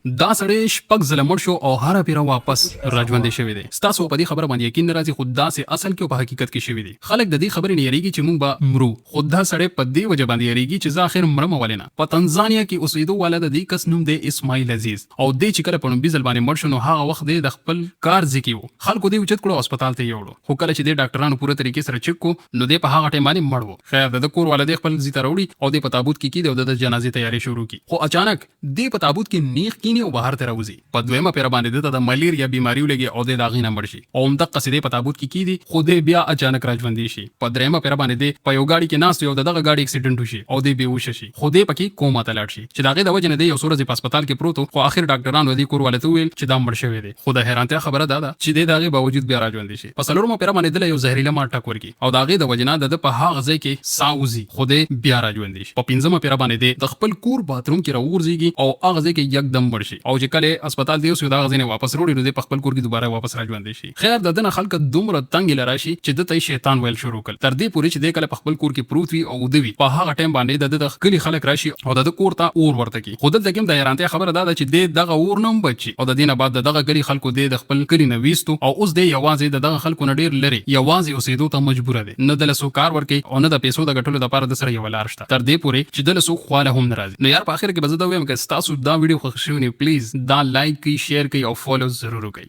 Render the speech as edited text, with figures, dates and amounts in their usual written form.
دا سړی شپږ ځله مړ شو او هره پیره واپس راژوندی شوی دی. ستاسو په دې خبره باندې یقین نه راځي، خو داسې اصل کې په حقیقت کې شوی دی. خلک د دې خبرې نه یریږي چې موږ به مرو، خو دا سړی په دې وجه باندې یریږي چې زه اخر مرم ولې نه. په تنزانیا کې اوسېدو والا د دې کس نوم دی اسماعیل عزیز، او دې چې کله په لومبي ځل باندې مړ شو نو هغه وخت د خپل کار ځای کې و. خلکو دې اوچت کړو، هسپتال ته یې وړو، خو کله چې د ډاکټرانو پوره طریقې سره چک کو نو دې په هغه ټایم باندې مړ و. خیر د کور والا دې خپل زی ته راوړي او دې په تابوت کې کېږدي او د جنازې تیاری شروع کړي، خو اچانک دې په تابوت کې نیغ کینی او بهر ته راوځي. په دویمه پیره باندې دته د ملیریا بیماری ولګي او د داغې نه مړ شي، او همدغه دې په تابوت کې کېږدي خو دې بیا اچانک راژوندي شي. په دریمه پیره باندې دې په یو ګاډي کې ناست یو دغه ګاډي اکسیډنټ وشي او دې بېهوشه شي، خو دې پکې کوما ته لاړ شي چې د هغې د وجې نه دې یو څو ورځې په هسپتال کې پروت و، خو اخر ډاکټرانو دې کور والا ته وویل چې دا مړ شوی دی. خو د حیرانتیا خبره دا ده چې دې د هغې باوجود بیا راژوندي شي. په څلورمه پیره باندې دله یو زهریله مار ټک ورکړي او د هغې د وجې نه د په هغه ځای کې ساه وځي، خو دې بیا راژوندي شي. په پنځمه پیره باندې دې د خپل کور باتروم کې راوغورځېږي او هغه ځای کې یکدم مړ شي، او چې کله هسپتال دې اوسي د هغه ځای نه واپس راوړي نو دې په خپل کور کې دوباره واپس راژوندي شي. خیر د ده نه خلک دومره تنګ له راشي چې ده ته یې شیطان ویل شروع کړل، تر دې پورې چې دې کله په خپل کور کې پروت وي او وده وي. په هغه ټایم باندې د ده د کلي خلک راشي او د ده کور ته اور ورته کړي. خو دلته کې هم د حیرانتیا خبره دا ده چې دې دغه اور نه هم بچي او د دې نه بعد د دغه کلي خلکو دې د خپل کلي نه ویستو او اوس دې یوازې د دغه خلکو نه ډېر لرې یوازې اوسېدو ته مجبوره دی. نه دله څوک کار ورکوي او نه د پیسو د ګټلو دپاره د سره یوه لار شته، تر دې پورې چې دله څوک خواله هم نه راځي. نو یار په اخر کې به زه دا ووایم که ستاسو دا ویډیو خوښ شوی نو پلیز دا لایک کړئ، شیر کړئ او فالو ضرور وکړئ.